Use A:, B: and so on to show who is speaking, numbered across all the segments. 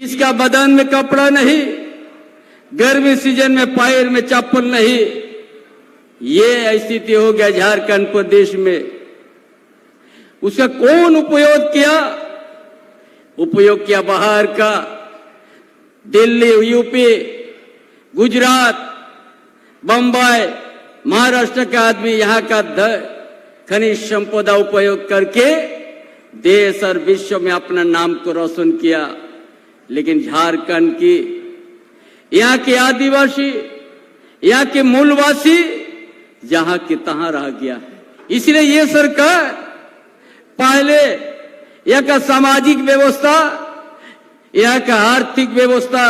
A: इसका बदन में कपड़ा नहीं, गर्मी सीजन में पैर में चप्पल नहीं, ये स्थिति हो गया झारखंड प्रदेश में। उसका कौन उपयोग किया? उपयोग किया बाहर का, दिल्ली, यूपी, गुजरात, बंबई, महाराष्ट्र का आदमी यहाँ का खनिज संपदा उपयोग करके देश और विश्व में अपना नाम को रोशन किया। लेकिन झारखंड की यहाँ के आदिवासी, यहाँ के मूलवासी जहां के तहां रह गया है। इसलिए ये सरकार पहले यहाँ का सामाजिक व्यवस्था, यहाँ का आर्थिक व्यवस्था,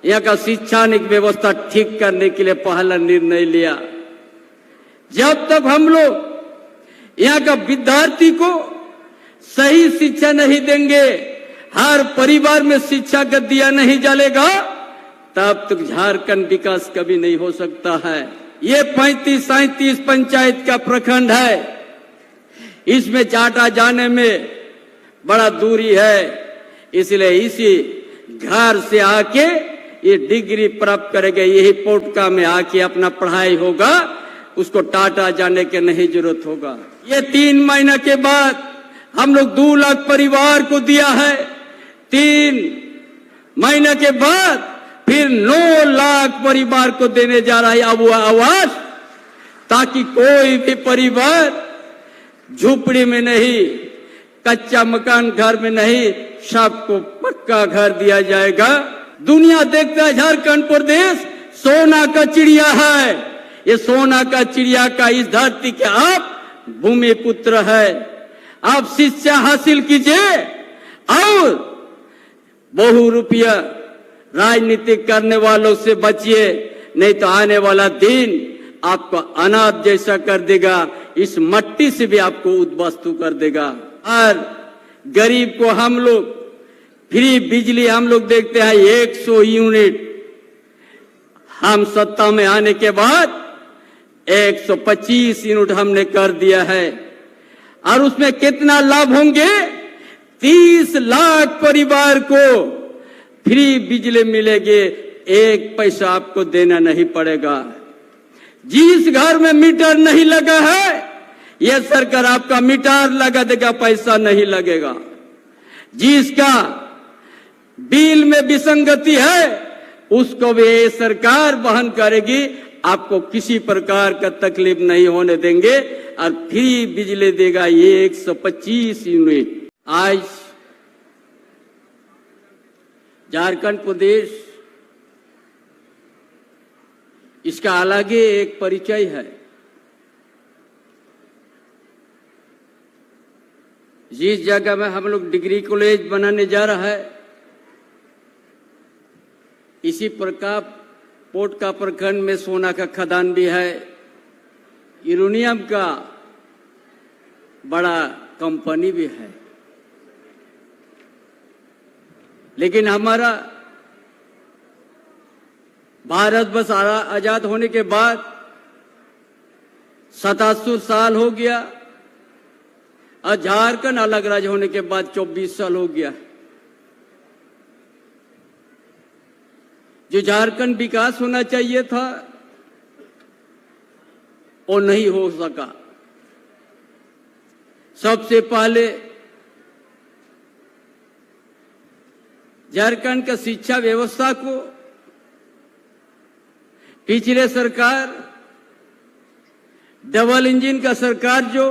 A: यहाँ का शैक्षणिक व्यवस्था ठीक करने के लिए पहला निर्णय लिया। जब तक हम लोग यहाँ का विद्यार्थी को सही शिक्षा नहीं देंगे, हर परिवार में शिक्षा का दिया नहीं जलेगा, तब तक झारखंड विकास कभी नहीं हो सकता है। ये 35-37 पंचायत का प्रखंड है, इसमें चाटा जाने में बड़ा दूरी है। इसलिए इसी घर से आके ये डिग्री प्राप्त करेंगे, यही पोटका में आके अपना पढ़ाई होगा, उसको टाटा जाने के नहीं जरूरत होगा। ये 3 महीना के बाद हम लोग 2 लाख परिवार को दिया है, 3 महीना के बाद फिर 9 लाख परिवार को देने जा रहा है अब वो आवास, ताकि कोई भी परिवार झोपड़ी में नहीं, कच्चा मकान घर में नहीं, सबको पक्का घर दिया जाएगा। दुनिया देखता है झारखंड प्रदेश सोना का चिड़िया है। ये सोना का चिड़िया का इस धरती के आप भूमि पुत्र है। आप शिक्षा हासिल कीजिए और बहु रुपया राजनीतिक करने वालों से बचिए, नहीं तो आने वाला दिन आपको अनाथ जैसा कर देगा, इस मट्टी से भी आपको उद्वस्तु कर देगा। और गरीब को हम लोग फ्री बिजली हम लोग देखते हैं 100 यूनिट, हम सत्ता में आने के बाद 125 यूनिट हमने कर दिया है। और उसमें कितना लाभ होंगे? 30 लाख परिवार को फ्री बिजली मिलेगी, 1 पैसा आपको देना नहीं पड़ेगा। जिस घर में मीटर नहीं लगा है, यह सरकार आपका मीटर लगा देगा, पैसा नहीं लगेगा। जिसका बिल में विसंगति है, उसको भी ये सरकार वहन करेगी, आपको किसी प्रकार का तकलीफ नहीं होने देंगे और फ्री बिजली देगा 125 यूनिट। आज झारखंड प्रदेश, इसका अलग ही एक परिचय है। जिस जगह में हम लोग डिग्री कॉलेज बनाने जा रहा है, इसी प्रकार पोटका प्रखंड में सोना का खदान भी है, यूरेनियम का बड़ा कंपनी भी है। लेकिन हमारा भारत बस आजाद होने के बाद 77 साल हो गया और झारखंड अलग राज्य होने के बाद 24 साल हो गया। जो झारखंड विकास होना चाहिए था वो नहीं हो सका। सबसे पहले झारखंड का शिक्षा व्यवस्था को पिछले सरकार, डबल इंजन का सरकार जो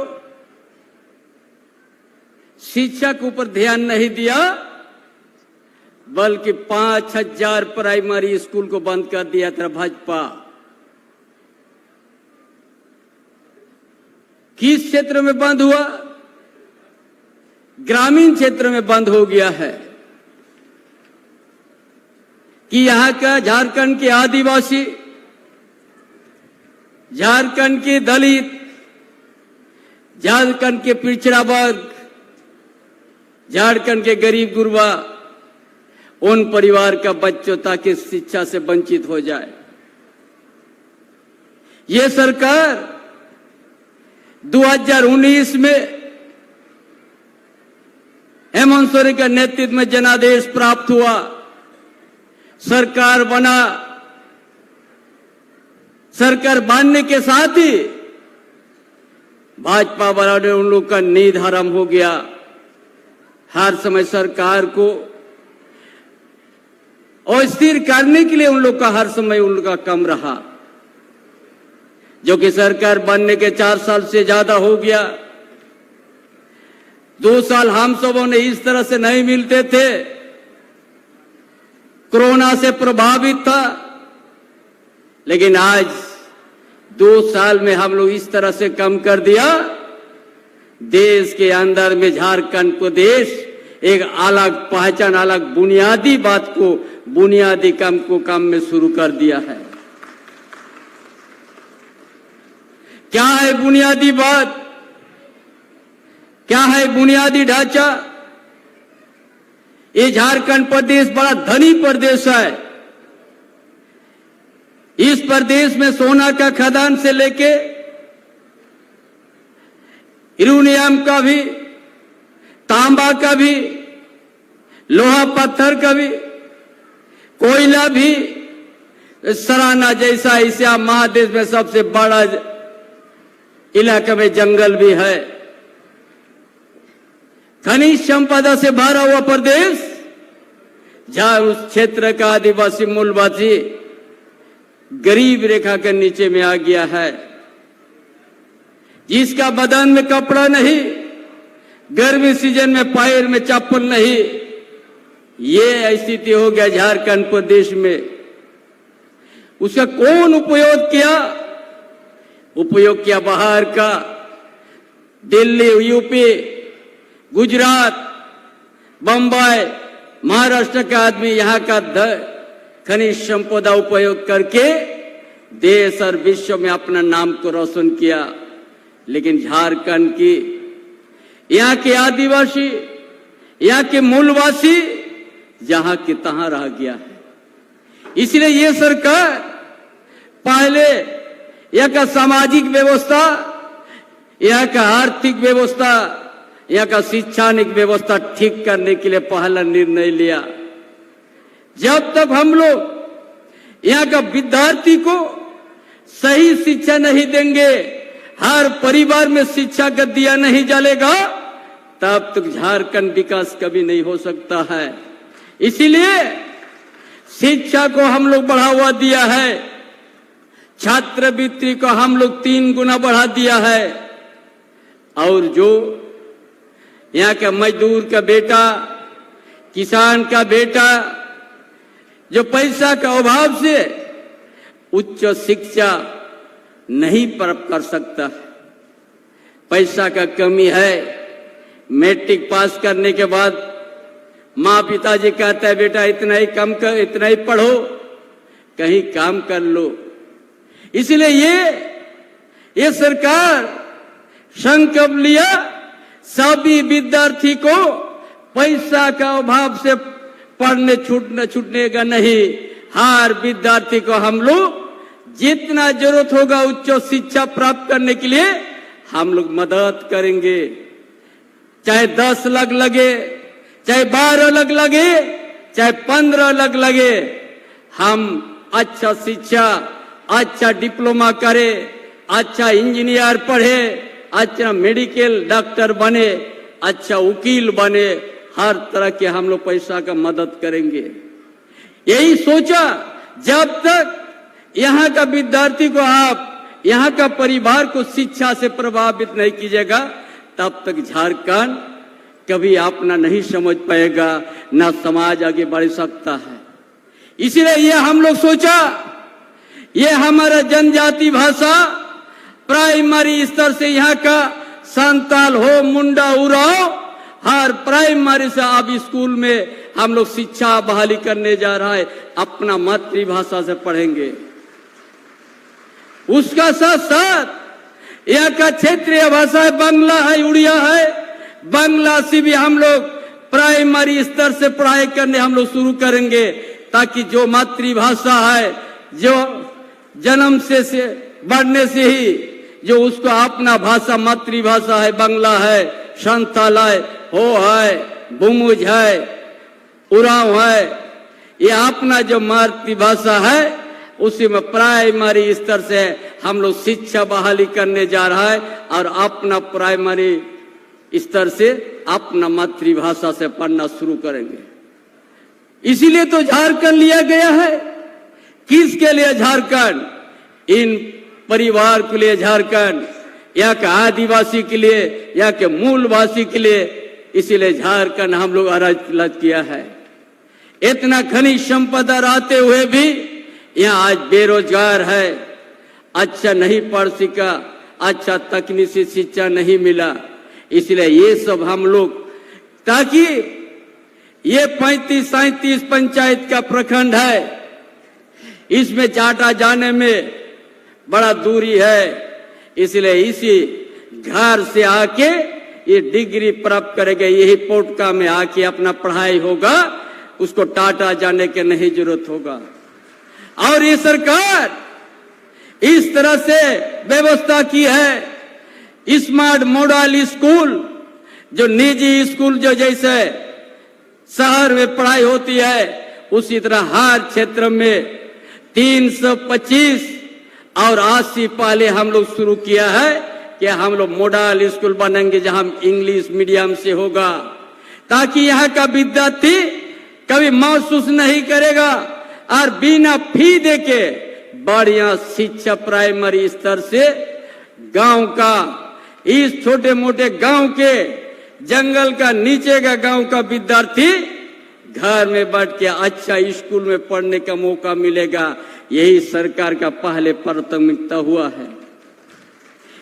A: शिक्षा के ऊपर ध्यान नहीं दिया, बल्कि 5000 प्राइमरी स्कूल को बंद कर दिया था भाजपा। किस क्षेत्र में बंद हुआ? ग्रामीण क्षेत्र में बंद हो गया है कि यहां का झारखंड के आदिवासी, झारखंड के दलित, झारखंड के पिछड़ा वर्ग, झारखंड के गरीब गुरबा, उन परिवार का बच्चों ताकि शिक्षा से वंचित हो जाए। ये सरकार 2019 में हेमंत सोरेन के नेतृत्व में जनादेश प्राप्त हुआ। सरकार बना। सरकार बनने के साथ ही भाजपा वालों ने उन लोग का नींद हराम हो गया। हर समय सरकार को अस्थिर करने के लिए उन लोग का हर समय उन लोग का कम रहा, जो कि सरकार बनने के 4 साल से ज्यादा हो गया। 2 साल हम सबों ने इस तरह से नहीं मिलते थे, कोरोना से प्रभावित था, लेकिन आज 2 साल में हम लोग इस तरह से कम कर दिया। देश के अंदर में झारखंड प्रदेश एक अलग पहचान, अलग बुनियादी बात को, बुनियादी काम को काम में शुरू कर दिया है। क्या है बुनियादी बात? क्या है बुनियादी ढांचा? ये झारखंड प्रदेश बड़ा धनी प्रदेश है। इस प्रदेश में सोना का खदान से लेके यूरेनियम का भी, तांबा का भी, लोहा पत्थर का भी, कोयला भी, सराना जैसा एशिया महादेश में सबसे बड़ा इलाके में जंगल भी है। खनिज संपदा से भरा हुआ प्रदेश, जहां उस क्षेत्र का आदिवासी मूलवासी गरीब रेखा के नीचे में आ गया है, जिसका बदन में कपड़ा नहीं, गर्मी सीजन में पैर में चप्पल नहीं, ये स्थिति हो गया झारखंड प्रदेश में। उसका कौन उपयोग किया? उपयोग किया बाहर का, दिल्ली, यूपी, गुजरात, बंबई, महाराष्ट्र का आदमी यहां का खनिज संपदा उपयोग करके देश और विश्व में अपना नाम को रोशन किया। लेकिन झारखंड की, यहाँ के आदिवासी, यहाँ के मूलवासी जहां के तहां रह गया है। इसलिए ये सरकार पहले यहाँ का सामाजिक व्यवस्था, यहाँ का आर्थिक व्यवस्था, यहाँ का शैक्षणिक व्यवस्था ठीक करने के लिए पहला निर्णय लिया। जब तक हम लोग यहाँ का विद्यार्थी को सही शिक्षा नहीं देंगे, हर परिवार में शिक्षा का दिया नहीं जलेगा, तब तक झारखंड विकास कभी नहीं हो सकता है। इसीलिए शिक्षा को हम लोग बढ़ावा दिया है, छात्रवृत्ति को हम लोग 3 गुना बढ़ा दिया है। और जो यहाँ का मजदूर का बेटा, किसान का बेटा, जो पैसा का अभाव से उच्च शिक्षा नहीं प्राप्त कर सकता, पैसा का कमी है, मैट्रिक पास करने के बाद माँ पिताजी कहता है बेटा इतना ही कम कर, इतना ही पढ़ो, कहीं काम कर लो। इसलिए ये सरकार संकल्प लिया, सभी विद्यार्थी को पैसा का अभाव से पढ़ने छूटने का नहीं, हर विद्यार्थी को हम लोग जितना जरूरत होगा उच्च शिक्षा प्राप्त करने के लिए हम लोग मदद करेंगे। चाहे 10 लाख लगे, चाहे 12 लाख लगे, चाहे 15 लाख लगे, हम अच्छा शिक्षा, अच्छा डिप्लोमा करे, अच्छा इंजीनियर पढ़े, अच्छा मेडिकल डॉक्टर बने, अच्छा वकील बने, हर तरह के हम लोग पैसा का मदद करेंगे। यही सोचा, जब तक यहाँ का विद्यार्थी को आप, यहाँ का परिवार को शिक्षा से प्रभावित नहीं कीजिएगा, तब तक झारखंड कभी अपना नहीं समझ पाएगा, ना समाज आगे बढ़ सकता है। इसलिए ये हम लोग सोचा, ये हमारा जनजाति भाषा प्राइमरी स्तर से यहाँ का संताल हो, मुंडा, उराव, हर प्राइमरी से अब स्कूल में हम लोग शिक्षा बहाली करने जा रहा है, अपना मातृभाषा से पढ़ेंगे। उसका साथ साथ यहाँ का क्षेत्रीय भाषा है, बांग्ला है, उड़िया है, बांग्ला से भी हम लोग प्राइमरी स्तर से पढ़ाई करने हम लोग शुरू करेंगे, ताकि जो मातृभाषा है, जो जन्म से बढ़ने से ही जो उसको अपना भाषा, मातृभाषा है, बांग्ला है, संथाल है, हो है, बुमुज है, उराव है, ये अपना जो मातृभाषा है उसी में प्राइमरी स्तर से हम लोग शिक्षा बहाली करने जा रहा है और अपना प्राइमरी स्तर से अपना मातृभाषा से पढ़ना शुरू करेंगे। इसीलिए तो झारखंड लिया गया है। किसके लिए झारखंड? इन परिवार के लिए झारखंड, यहाँ के आदिवासी के लिए, यहाँ के मूलवासी के लिए। इसीलिए झारखंड हम लोग अलग किया है। इतना खनिज संपदा रहते हुए भी यहाँ आज बेरोजगार है, अच्छा नहीं पढ़ सका, अच्छा तकनीकी शिक्षा नहीं मिला। इसलिए ये सब हम लोग, ताकि ये 35-37 पंचायत का प्रखंड है, इसमें चाटा जाने में बड़ा दूरी है। इसलिए इसी घर से आके ये डिग्री प्राप्त करेंगे, यही पोटका में आके अपना पढ़ाई होगा, उसको टाटा जाने के नहीं जरूरत होगा। और ये सरकार इस तरह से व्यवस्था की है। स्मार्ट मॉडल स्कूल, जो निजी स्कूल जो जैसे शहर में पढ़ाई होती है, उसी तरह हर क्षेत्र में 325 और 80 पहले हम लोग शुरू किया है कि हम लोग मॉडल स्कूल बनेंगे जहां इंग्लिश मीडियम से होगा, ताकि यहाँ का विद्यार्थी कभी महसूस नहीं करेगा और बिना फी देके बढ़िया शिक्षा प्राइमरी स्तर से गांव का, इस छोटे मोटे गांव के, जंगल का नीचे का गांव का विद्यार्थी घर में बैठ के अच्छा स्कूल में पढ़ने का मौका मिलेगा। यही सरकार का पहले प्राथमिकता हुआ है।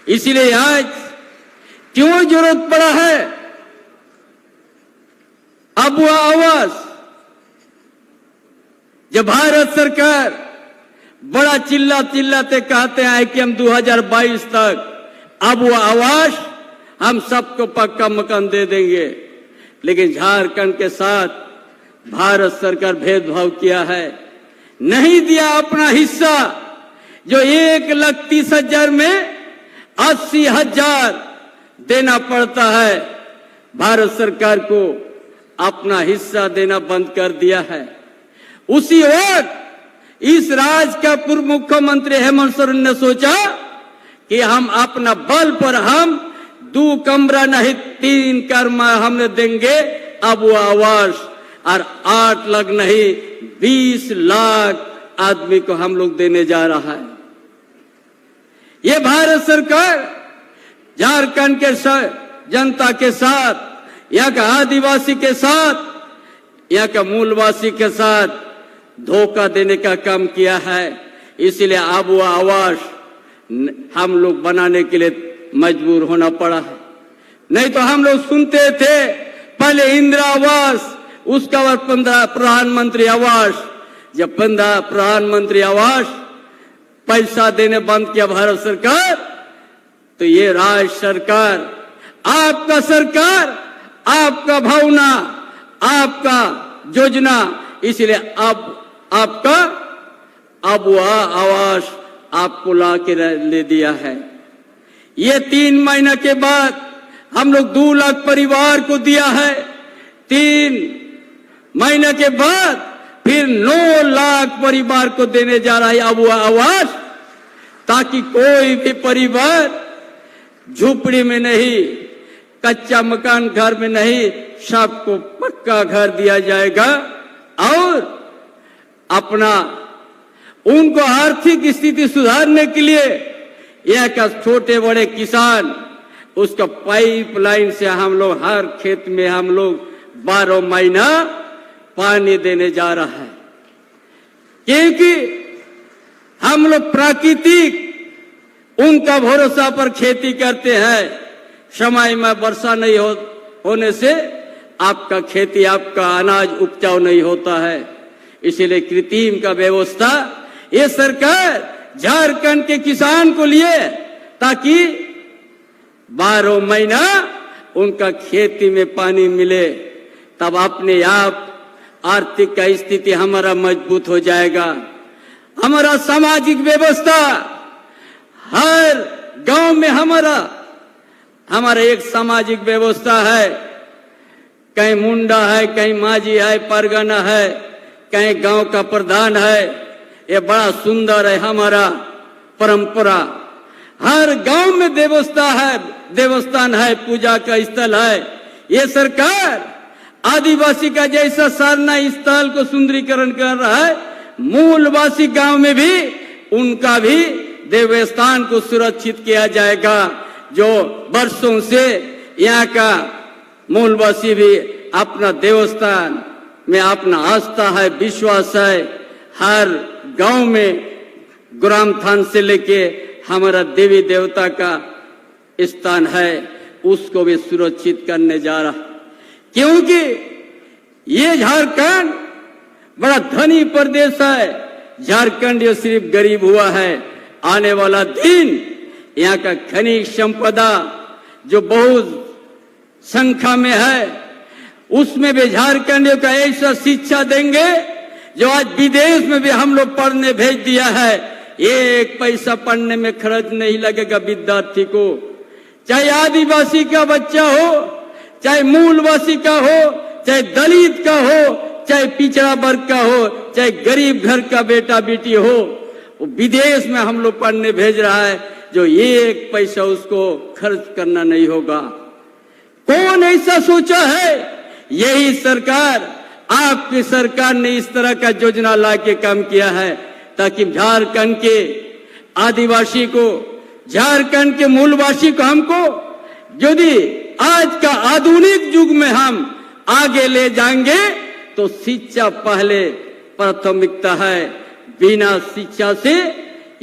A: इसलिए आज क्यों जरूरत पड़ा है अबुआ आवास? जब भारत सरकार बड़ा चिल्लाते कहते हैं कि हम 2022 तक अबुआ आवास हम सबको पक्का मकान दे देंगे, लेकिन झारखंड के साथ भारत सरकार भेदभाव किया है, नहीं दिया अपना हिस्सा। जो 1,30,000 में 80,000 देना पड़ता है, भारत सरकार को अपना हिस्सा देना बंद कर दिया है। उसी वक्त इस राज्य का पूर्व मुख्यमंत्री हेमंत सोरेन ने सोचा कि हम अपना बल पर हम 2 कमरा नहीं 3 कमरा हमने देंगे अबुआ आवास, और 8 लाख नहीं 20 लाख आदमी को हम लोग देने जा रहा है। ये भारत सरकार झारखंड के जनता के साथ, यहाँ का आदिवासी के साथ, यहाँ का मूलवासी के साथ धोखा देने का काम किया है। इसलिए अबुआ आवास हम लोग बनाने के लिए मजबूर होना पड़ा है। नहीं तो हम लोग सुनते थे पहले इंदिरा आवास, उसका बाद प्रधानमंत्री आवास। जब प्रधानमंत्री आवास पैसा देने बंद किया भारत सरकार, तो ये राज्य सरकार, आपका सरकार, आपका भावना, आपका योजना, इसलिए अब आपका अबुआ आवास आपको ला के ले दिया है। ये 3 महीने के बाद हम लोग 2 लाख परिवार को दिया है। 3 महीने के बाद फिर 9 लाख परिवार को देने जा रहा है अबुआ आवास, ताकि कोई भी परिवार झोपड़ी में नहीं, कच्चा मकान घर में नहीं, सबको पक्का घर दिया जाएगा। और अपना उनको आर्थिक स्थिति सुधारने के लिए यह का छोटे बड़े किसान, उसका पाइपलाइन से हम लोग हर खेत में हम लोग 12 महीना पानी देने जा रहा है। क्योंकि हम लोग प्राकृतिक उनका भरोसा पर खेती करते हैं। समय में वर्षा नहीं होने से आपका खेती, आपका अनाज उपजाऊ नहीं होता है। इसीलिए कृत्रिम का व्यवस्था ये सरकार झारखंड के किसान को लिए, ताकि 12 महीना उनका खेती में पानी मिले, तब अपने आप आर्थिक का स्थिति हमारा मजबूत हो जाएगा। हमारा सामाजिक व्यवस्था हर गांव में हमारा एक सामाजिक व्यवस्था है। कहीं मुंडा है, कहीं माझी है, परगना है, कहीं गांव का प्रधान है। ये बड़ा सुंदर है हमारा परंपरा। हर गांव में देवस्थान है, पूजा का स्थल है। ये सरकार आदिवासी का जैसा सारना स्थल को सुंदरीकरण कर रहा है, मूलवासी गांव में भी उनका भी देवस्थान को सुरक्षित किया जाएगा। जो वर्षों से यहाँ का मूलवासी भी अपना देवस्थान में अपना आस्था है, विश्वास है। हर गांव में ग्राम थान से लेके हमारा देवी देवता का स्थान है, उसको भी सुरक्षित करने जा रहा। क्योंकि ये झारखंड बड़ा धनी प्रदेश है। झारखंड ये सिर्फ गरीब हुआ है। आने वाला दिन यहाँ का खनिज संपदा जो बहुत संख्या में है, उसमें भी झारखंड का ऐसा शिक्षा देंगे जो आज विदेश में भी हम लोग पढ़ने भेज दिया है। एक पैसा पढ़ने में खर्च नहीं लगेगा विद्यार्थी को, चाहे आदिवासी का बच्चा हो, चाहे मूलवासी का हो, चाहे दलित का हो, चाहे पिछड़ा वर्ग का हो, चाहे गरीब घर का बेटा बेटी हो। विदेश में हम लोग पढ़ने भेज रहा है, जो एक पैसा उसको खर्च करना नहीं होगा। कौन ऐसा सोचा है? यही सरकार, आपकी सरकार ने इस तरह का योजना ला के काम किया है, ताकि झारखंड के आदिवासी को, झारखंड के मूलवासी को, हमको यदि आज का आधुनिक युग में हम आगे ले जाएंगे तो शिक्षा पहले प्राथमिकता है। बिना शिक्षा से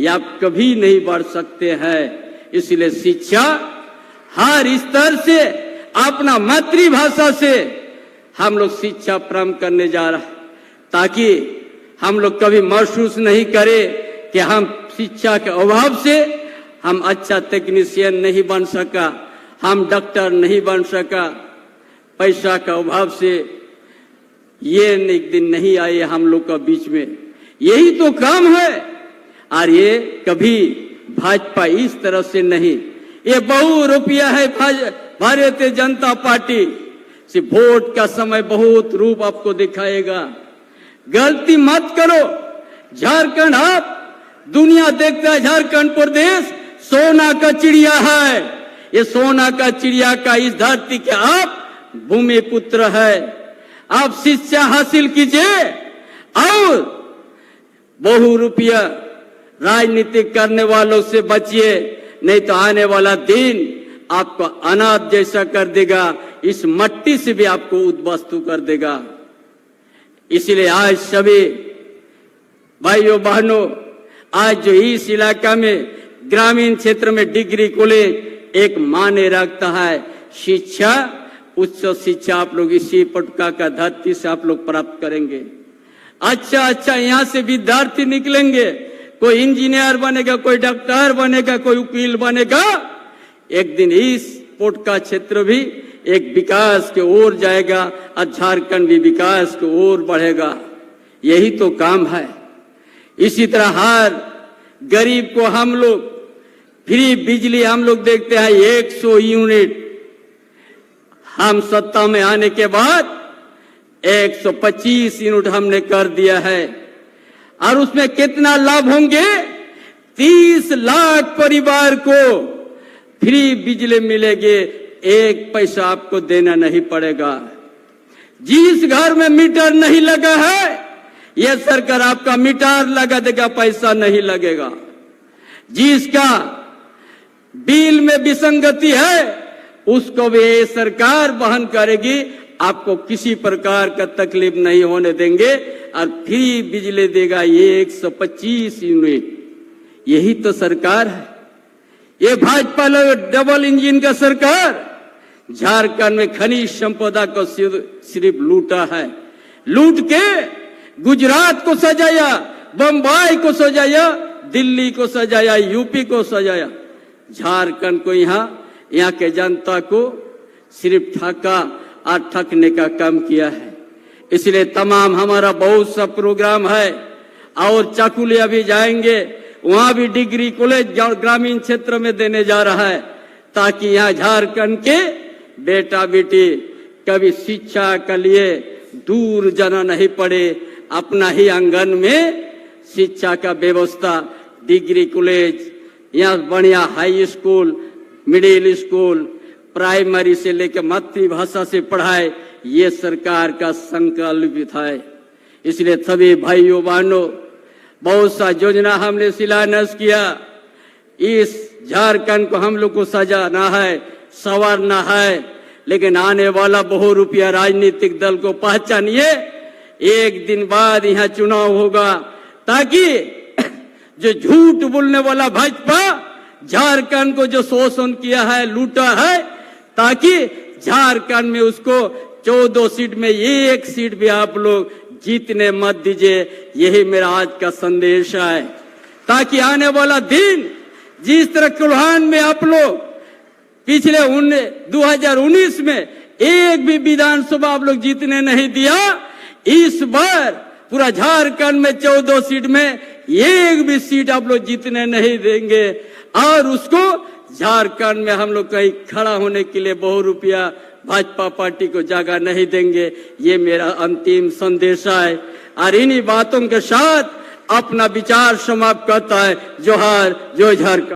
A: आप कभी नहीं बढ़ सकते हैं। इसलिए शिक्षा हर स्तर से, अपना मातृभाषा से हम लोग शिक्षा प्राप्त करने जा रहे हैं, ताकि हम लोग कभी महसूस नहीं करें कि हम शिक्षा के अभाव से हम अच्छा टेक्नीशियन नहीं बन सका, हम डॉक्टर नहीं बन सका, पैसा का अभाव से ये एक दिन नहीं आए हम लोग का बीच में। यही तो काम है। और ये कभी भाजपा इस तरह से नहीं, ये बहुरूपिया है भारतीय जनता पार्टी। सिर्फ वोट का समय बहुत रूप आपको दिखाएगा। गलती मत करो। झारखंड, आप दुनिया देखता है झारखंड प्रदेश सोना का चिड़िया है। ये सोना का चिड़िया का इस धरती के आप भूमि पुत्र है। आप शिक्षा हासिल कीजिए और बहुरूपिया राजनीति करने वालों से बचिए, नहीं तो आने वाला दिन आपको अनाथ जैसा कर देगा, इस मट्टी से भी आपको उद्वस्तु कर देगा। इसलिए आज सभी भाइयों बहनों, आज जो इस इलाका में ग्रामीण क्षेत्र में डिग्री कॉलेज एक माने रखता है, शिक्षा, उच्च शिक्षा आप लोग इसी पटका का धरती से आप लोग प्राप्त करेंगे। अच्छा यहाँ से विद्यार्थी निकलेंगे, कोई इंजीनियर बनेगा, कोई डॉक्टर बनेगा, कोई वकील बनेगा। एक दिन इस पोटका क्षेत्र भी एक विकास की ओर जाएगा और झारखंड भी विकास की ओर बढ़ेगा। यही तो काम है। इसी तरह हर गरीब को हम लोग फ्री बिजली हम लोग देखते हैं 100 यूनिट। हम सत्ता में आने के बाद 125 यूनिट हमने कर दिया है। और उसमें कितना लाभ होंगे? 30 लाख परिवार को फ्री बिजली मिलेगी, एक पैसा आपको देना नहीं पड़ेगा। जिस घर में मीटर नहीं लगा है, यह सरकार आपका मीटर लगा देगा, पैसा नहीं लगेगा। जिसका बिल में विसंगति है, उसको भी ये सरकार वहन करेगी। आपको किसी प्रकार का तकलीफ नहीं होने देंगे और फ्री बिजली देगा 125 यूनिट। यही तो सरकार है। ये भाजपा डबल इंजन का सरकार झारखंड में खनिज संपदा को सिर्फ लूटा है। लूट के गुजरात को सजाया, बम्बई को सजाया, दिल्ली को सजाया, यूपी को सजाया। झारखंड को यहाँ के जनता को सिर्फ ठगा और ठगने का काम किया है। इसलिए तमाम हमारा बहुत सा प्रोग्राम है और चाकुलिया भी जाएंगे, वहां भी डिग्री कॉलेज ग्रामीण क्षेत्र में देने जा रहा है, ताकि यहाँ झारखंड के बेटा बेटी कभी शिक्षा के लिए दूर जाना नहीं पड़े अपना ही आंगन में शिक्षा का व्यवस्था, डिग्री कॉलेज, यहाँ बढ़िया high school, middle school, primary से लेकर मातृभाषा से पढ़ाए, ये सरकार का संकल्प है। इसलिए सभी भाइयों बहनों, बहुत सा योजना हमने शिलान्यास किया। इस झारखंड को हम लोग को सजाना है, संवारना है, लेकिन आने वाला बहु रुपया राजनीतिक दल को पहचानिए। एक दिन बाद यहाँ चुनाव होगा, ताकि जो झूठ बोलने वाला भाजपा झारखंड को जो शोषण किया है, लूटा है, ताकि झारखंड में उसको 14 सीट में एक सीट भी आप लोग जीतने मत दीजिए। यही मेरा आज का संदेश है, ताकि आने वाला दिन जिस तरह कोल्हान में आप लोग पिछले 2019 में एक भी विधानसभा आप लोग जीतने नहीं दिया, इस बार पूरा झारखंड में 14 सीट में एक भी सीट आप लोग जीतने नहीं देंगे। और उसको झारखंड में हम लोग कहीं खड़ा होने के लिए बहु रुपया भाजपा पार्टी को जगह नहीं देंगे। ये मेरा अंतिम संदेश है। और इन्हीं बातों के साथ अपना विचार समाप्त करता है। जोहार, जय झारखंड।